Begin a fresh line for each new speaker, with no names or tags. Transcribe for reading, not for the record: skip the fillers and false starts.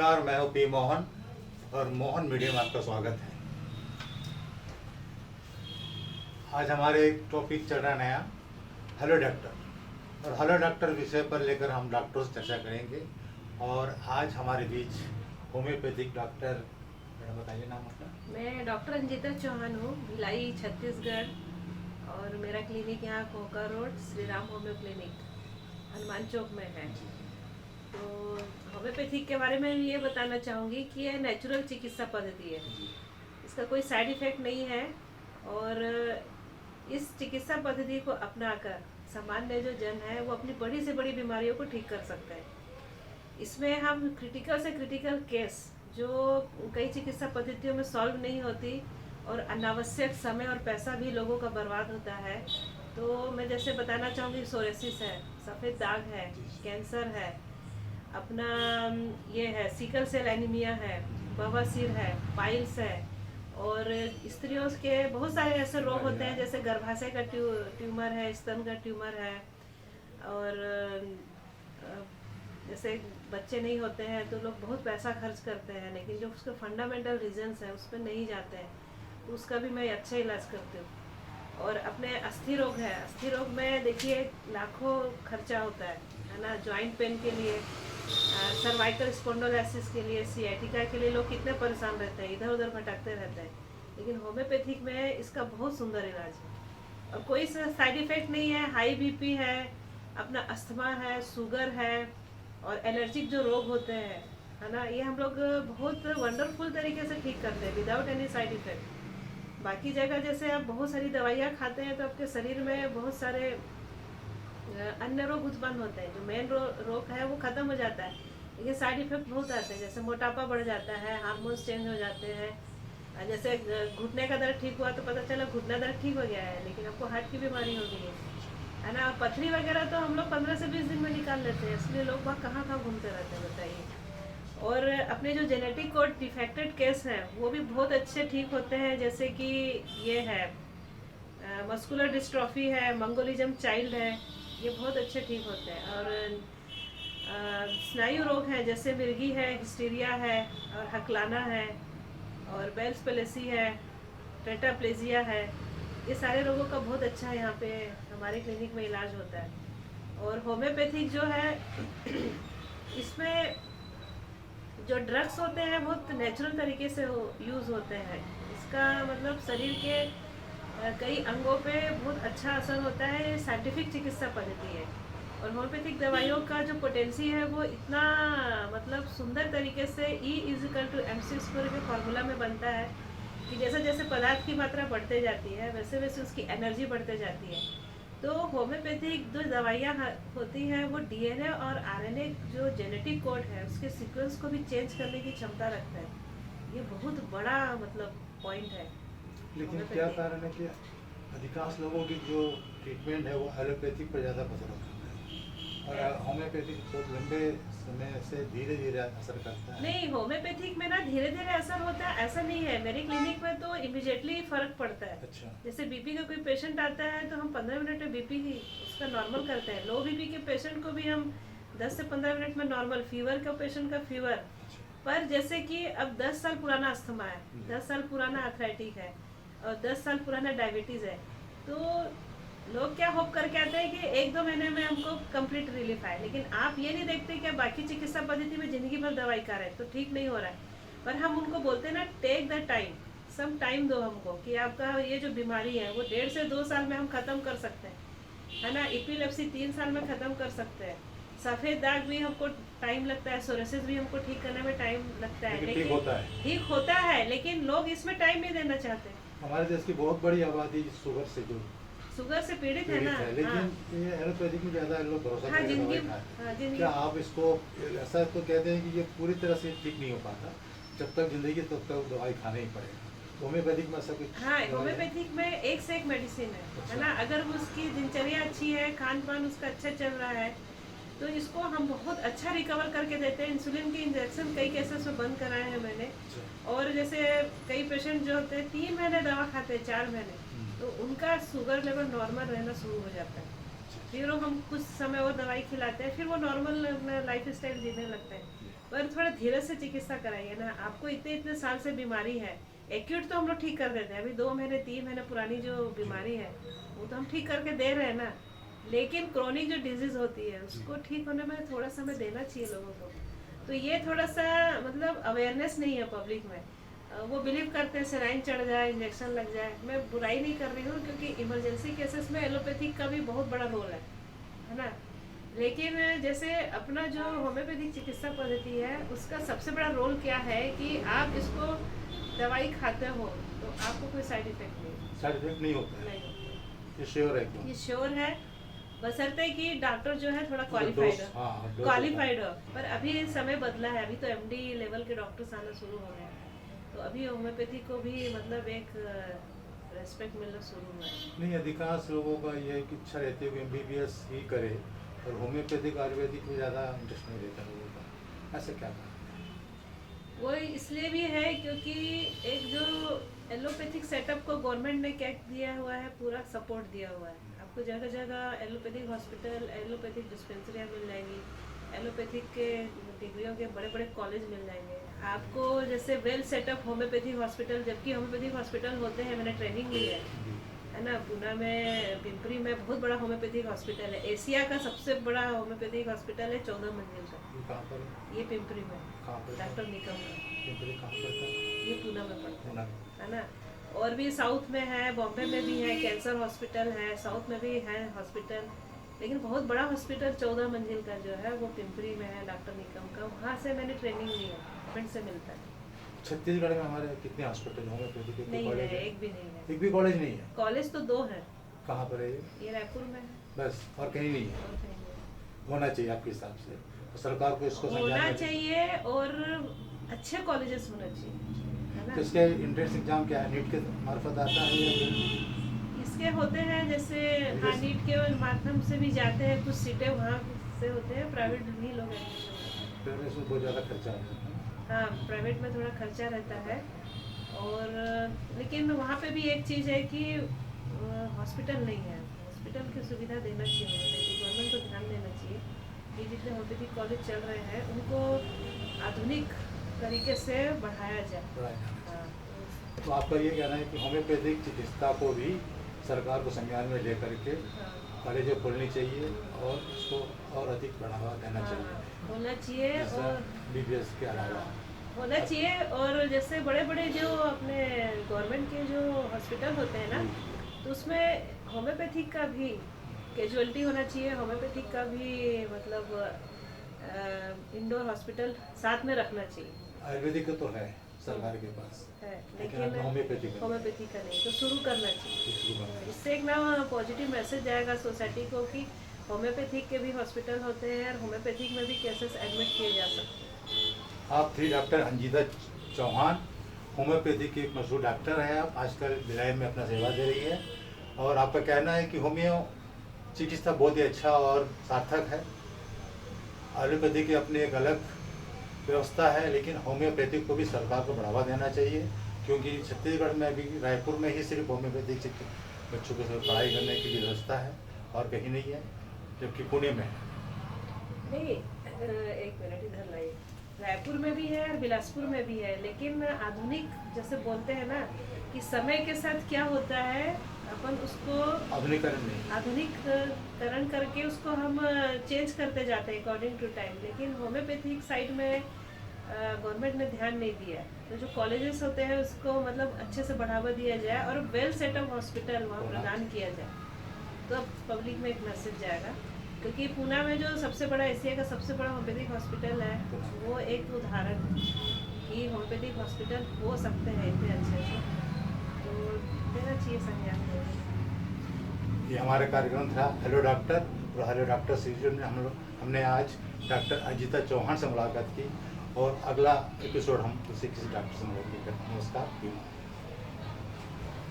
नमस्कार, मैं हूँ पी मोहन और मोहन मीडिया में आपका स्वागत है। आज हमारे एक टॉपिक चल रहा है नया, हेलो डॉक्टर। और हेलो डॉक्टर विषय पर लेकर हम डॉक्टरों से चर्चा करेंगे। और आज हमारे बीच होम्योपैथिक डॉक्टर, मैडम बताइए नाम अपना।
मैं डॉक्टर अंजिता चौहान हूँ, भिलाई छत्तीसगढ़। और मेरा क्लिनिक यहाँ Koka Road Shri Ram homeo clinic Hanuman Chowk में है। तो होम्योपैथिक के बारे में ये बताना चाहूँगी कि यह नेचुरल चिकित्सा पद्धति है। इसका कोई साइड इफेक्ट नहीं है और इस चिकित्सा पद्धति को अपनाकर सामान्य जो जन है वो अपनी बड़ी से बड़ी बीमारियों को ठीक कर सकते हैं। इसमें हम क्रिटिकल से क्रिटिकल केस जो कई चिकित्सा पद्धतियों में सॉल्व नहीं होती और अनावश्यक समय और पैसा भी लोगों का बर्बाद होता है, तो मैं जैसे बताना चाहूँगी सोरेसिस है, सफ़ेद दाग है, कैंसर है, अपना ये है सिकल सेल एनीमिया है, बवासीर है, पाइल्स है। और स्त्रियों के बहुत सारे ऐसे रोग होते हैं जैसे गर्भाशय का ट्यूमर है, स्तन का ट्यूमर है। और जैसे बच्चे नहीं होते हैं तो लोग बहुत पैसा खर्च करते हैं, लेकिन जो उसके फंडामेंटल रीजंस हैं उस पर नहीं जाते हैं, तो उसका भी मैं अच्छा इलाज करती हूँ। और अपने अस्थि रोग है, अस्थि रोग में देखिए लाखों खर्चा होता है ना। जॉइंट पेन के लिए, सर्वाइकल स्पॉन्डिलोसिस के लिए, सियाटिका के लिए लोग कितने परेशान रहते हैं, इधर उधर भटकते रहते हैं। लेकिन होम्योपैथिक में इसका बहुत सुंदर इलाज है और कोई साइड इफेक्ट नहीं है। हाई बीपी है, अपना अस्थमा है, शुगर है और एलर्जिक जो रोग होते हैं है ना, ये हम लोग बहुत वंडरफुल तरीके से ठीक करते हैं विदाउट एनी साइड इफेक्ट। बाकी जगह जैसे आप बहुत सारी दवाइयाँ खाते हैं तो आपके शरीर में बहुत सारे अन्य रोग उत्पन्न होते हैं। जो मेन रोग है वो खत्म हो जाता है, लेकिन साइड इफेक्ट बहुत आते हैं। जैसे मोटापा बढ़ जाता है, हार्मोन्स चेंज हो जाते हैं। जैसे घुटने का दर्द ठीक हुआ तो पता चला घुटना दर्द ठीक हो गया है, लेकिन आपको हार्ट की बीमारी हो गई है ना। पथरी वगैरह तो हम लोग 15 से 20 दिन में निकाल लेते हैं, इसलिए लोग वहाँ कहाँ कहाँ घूमते रहते हैं बताइए। और अपने जो जेनेटिक कोड डिफेक्टेड केस हैं वो भी बहुत अच्छे ठीक होते हैं। जैसे कि ये है मस्कुलर डिस्ट्रॉफी है, मंगोलिज्म चाइल्ड है, ये बहुत अच्छे ठीक होते हैं। और स्नायु रोग हैं जैसे मिर्गी है, हिस्टीरिया है और हकलाना है और बेल्स पेलेसी है, टेट्राप्लेजिया है। ये सारे रोगों का बहुत अच्छा यहाँ पे हमारे क्लिनिक में इलाज होता है। और होम्योपैथिक जो है इसमें जो ड्रग्स होते हैं बहुत नेचुरल तरीके से यूज़ होते हैं। इसका मतलब शरीर के कई अंगों पे बहुत अच्छा असर होता है। ये साइंटिफिक चिकित्सा पद्धति है और होम्योपैथिक दवाइयों का जो पोटेंसी है वो इतना मतलब सुंदर तरीके से E=mc² के फॉर्मूला में बनता है कि जैसे जैसे पदार्थ की मात्रा बढ़ते जाती है वैसे वैसे उसकी एनर्जी बढ़ते जाती है। तो होम्योपैथिक जो दवाइयाँ होती हैं वो DNA और RNA जो जेनेटिक कोड है उसके सीक्वेंस को भी चेंज करने की क्षमता रखता है। ये बहुत बड़ा मतलब पॉइंट है।
लेकिन क्या कारण है कि अधिकांश लोगों की जो ट्रीटमेंट है वो एलोपैथिक पर ज़्यादा पसंद करते हैं और होम्योपैथिक बहुत लंबे समय से धीरे धीरे असर करता है।
नहीं, होम्योपैथिक में ना धीरे धीरे असर होता है ऐसा नहीं है। मेरी क्लिनिक में तो इमिडिएटली फर्क पड़ता है।
अच्छा।
जैसे बीपी का कोई पेशेंट आता है तो हम 15 मिनट में बीपी उसका नॉर्मल करते हैं। लो बीपी के पेशेंट को भी हम 10 से 15 मिनट में नॉर्मल, फीवर का पेशेंट का फीवर। पर जैसे कि अब 10 साल पुराना अस्थमा है, 10 साल पुराना आर्थराइटिक है और 10 साल पुराना डायबिटीज़ है, तो लोग क्या होप करके आते हैं कि 1-2 महीने में हमको कंप्लीट रिलीफ आए। लेकिन आप ये नहीं देखते कि बाकी चिकित्सा पद्धति में जिंदगी भर दवाई खा रहे हैं तो ठीक नहीं हो रहा है। पर हम उनको बोलते हैं ना, take the time, some time दो हमको कि आपका ये जो बीमारी है वो 1.5 से 2 साल में हम ख़त्म कर सकते हैं, है ना। एपिलेप्सी 3 साल में ख़त्म कर सकते हैं। सफ़ेद दाग भी हमको टाइम लगता है, सोरेसिस भी हमको ठीक करने में टाइम लगता है,
लेकिन
ठीक होता है। लेकिन लोग इसमें टाइम नहीं देना चाहते।
हमारे देश की बहुत बड़ी आबादी
शुगर से पीड़ित है ना।
लेकिन ये एलोपैथिक में ज़्यादा लोग भरोसा
हाँ,
करके
जिंदगी
दवाई खाते हैं।
जिंदगी
क्या आप इसको ऐसा तो कहते हैं कि ये पूरी तरह से ठीक नहीं हो पाता, जब तक जिंदगी तब तक दवाई खाना ही पड़ेगा? होम्योपैथिक में ऐसा कुछ?
हाँ, होम्योपैथिक में एक से एक मेडिसिन है ना। अगर उसकी दिनचर्या अच्छी है, खान पान उसका अच्छा चल रहा है, तो इसको हम बहुत अच्छा रिकवर करके देते हैं। इंसुलिन के इंजेक्शन कई केसेस में बंद कराए हैं मैंने। और जैसे कई पेशेंट जो होते हैं 3 महीने दवा खाते हैं, 4 महीने, तो उनका शुगर लेवल नॉर्मल रहना शुरू हो जाता है। फिर हम कुछ समय और दवाई खिलाते हैं, फिर वो नॉर्मल अपना लाइफ स्टाइल जीने लगते हैं। पर थोड़ा धीरे से चिकित्सा कराइए ना। आपको इतने इतने साल से बीमारी है, एक्यूट तो हम लोग ठीक कर देते हैं, अभी 2 महीने 3 महीने पुरानी जो बीमारी है वो तो हम ठीक करके दे रहे हैं ना, लेकिन क्रोनिक जो डिजीज होती है उसको ठीक होने में थोड़ा समय देना चाहिए लोगों को। तो ये थोड़ा सा मतलब अवेयरनेस नहीं है पब्लिक में। वो बिलीव करते हैं सेलाइन चढ़ जाए, इंजेक्शन लग जाए। मैं बुराई नहीं कर रही हूँ, क्योंकि इमरजेंसी केसेस में एलोपैथिक का भी बहुत बड़ा रोल है ना। लेकिन जैसे अपना जो होम्योपैथिक चिकित्सा पद्धति है उसका सबसे बड़ा रोल क्या है कि आप इसको दवाई खाते हो तो आपको कोई साइड इफेक्ट
नहीं होता है,
नहीं होता।
ये श्योर है एकदम।
ये श्योर है, बशर्ते कि डॉक्टर जो है थोड़ा
डोज
क्वालिफाइड हो। पर अभी समय बदला है, अभी तो एमडी लेवल के डॉक्टर्स आना शुरू हो गए हैं, तो अभी होम्योपैथी को भी मतलब एक रेस्पेक्ट मिलना शुरू हुआ है।
नहीं, अधिकांश लोगों का ये है कि इच्छा रहती है कि एमबीबीएस ही करे और होम्योपैथिक आयुर्वेदिक में ज़्यादा इंटरेस्ट नहीं रहता लोगों का। ऐसा क्या था?
वो इसलिए भी है क्योंकि एक जो एलोपैथिक सेटअप को गवर्नमेंट ने क्या दिया हुआ है, पूरा सपोर्ट दिया हुआ है। आपको जगह जगह एलोपैथिक हॉस्पिटल, एलोपैथिक डिस्पेंसरियाँ मिल जाएंगी, एलोपैथिक के डिग्रियों के बड़े बड़े कॉलेज मिल जाएंगे आपको। जैसे वेल सेटअप होम्योपैथिक हॉस्पिटल, जबकि होम्योपैथिक हॉस्पिटल होते हैं, मैंने ट्रेनिंग ली है ना। पूना में, पिंपरी में बहुत बड़ा होम्योपैथिक हॉस्पिटल है, एशिया का सबसे बड़ा होम्योपैथिक हॉस्पिटल है, 14 मंजिल का।
ये कहाँ पर है?
ये पिंपरी में,
कहाँ पर?
डॉक्टर निकम का।
पिंपरी कहाँ पर था?
ये पूना में पड़ता
पूना में।
है ना। और भी साउथ में है, बॉम्बे में भी है, कैंसर हॉस्पिटल है, साउथ में भी है हॉस्पिटल। लेकिन बहुत बड़ा हॉस्पिटल 14 मंजिल का जो है वो पिंपरी में है, डॉक्टर निकम का। वहाँ से मैंने ट्रेनिंग ली है, फ्रेंड से मिलता है।
छत्तीसगढ़ में हमारे कितने हॉस्पिटल होम्योपैथिक के?
नहीं
कॉलेज
है, एक भी नहीं है।
एक भी कॉलेज नहीं है?
कॉलेज तो 2 है।
कहाँ पर है
ये रायपुर में है,
बस, और कहीं नहीं है?
और कहीं नहीं।
होना चाहिए आपके हिसाब से, तो सरकार को इसको
होना
समझाना
चाहिए और अच्छे कॉलेजेस होना चाहिए, है ना।
तो इसके एंट्रेंस एग्जाम क्या है, नीट के मार्फत आता है या फिर?
इसके होते हैं जैसे हाँ, नीट के माध्यम से भी जाते हैं, कुछ सीटें वहाँ से होते हैं, प्राइवेट भी लोग एडमिशन।
फिर इसमें बहुत ज़्यादा खर्चा है।
हाँ, प्राइवेट में थोड़ा खर्चा रहता है। और लेकिन वहाँ पे भी एक चीज़ है कि हॉस्पिटल नहीं है, हॉस्पिटल की सुविधा देना चाहिए होम्योपैथी, गवर्नमेंट को ध्यान देना चाहिए कि जितने होम्योपैथिक कॉलेज चल रहे हैं उनको आधुनिक तरीके से बढ़ाया जाए। हाँ,
तो आपका ये कहना है कि होम्योपैथिक चिकित्सा को भी सरकार को संज्ञान में लेकर के
हाँ,
कॉलेजें खोलनी चाहिए और उसको और अधिक बढ़ावा देना
हाँ,
चाहिए,
होना चाहिए। और
बीबीएस के अलावा
होना चाहिए। और जैसे बड़े बड़े जो अपने गवर्नमेंट के जो हॉस्पिटल होते हैं ना, तो उसमें होम्योपैथिक का भी कैजुअलिटी होना चाहिए, होम्योपैथिक का भी मतलब इंडोर हॉस्पिटल साथ में रखना चाहिए।
आयुर्वेदिक का तो है सरकार के पास
है,
लेकिन
लेकिन
होम्योपैथिक
होम्योपैथी का नहीं, तो शुरू करना चाहिए। इससे एक ना पॉजिटिव मैसेज जाएगा सोसाइटी को कि होम्योपैथिक के भी हॉस्पिटल होते हैं और होम्योपैथिक में भी केसेस एडमिट किए जा सकते हैं।
आप थी डॉक्टर अंजिता चौहान, होम्योपैथी की एक मशहूर डॉक्टर है। आप आजकल भिलाई में अपना सेवा दे रही है और आपका कहना है कि होम्यो चिकित्सा बहुत ही अच्छा और सार्थक है। एलोपैथी की अपनी एक अलग व्यवस्था है, लेकिन होम्योपैथिक को भी सरकार को बढ़ावा देना चाहिए, क्योंकि छत्तीसगढ़ में भी, रायपुर में ही सिर्फ होम्योपैथिक बच्चों को पढ़ाई करने की भी व्यवस्था है और कहीं नहीं है, जबकि पुणे में है।
नहीं, एक मिनट इधर लाइए। रायपुर में भी है और बिलासपुर में भी है, लेकिन आधुनिक जैसे बोलते हैं ना कि समय के साथ क्या होता है, अपन उसको आधुनिकरण करके उसको हम चेंज करते जाते हैं अकॉर्डिंग टू टाइम। लेकिन होम्योपैथिक साइड में गवर्नमेंट ने ध्यान नहीं दिया, तो जो कॉलेजेस होते हैं उसको मतलब अच्छे से बढ़ावा दिया जाए और वेल सेटअप हॉस्पिटल वहाँ प्रदान किया जाए, तो अब पब्लिक में एक मैसेज जाएगा। क्योंकि पूना में जो सबसे बड़ा, एशिया का सबसे बड़ा होम्योपैथिक हॉस्पिटल है, वो एक उदाहरण है कि होम्योपैथिक हॉस्पिटल हो सकते हैं इतने अच्छे से, तो देना चाहिए संज्ञान में।
ये हमारा कार्यक्रम था हेलो डॉक्टर, और हेलो डॉक्टर सीरीज में हमने आज डॉक्टर अंजिता चौहान से मुलाकात की और अगला एपिसोड हम किसी डॉक्टर से मुलाकात करेंगे। नमस्कार।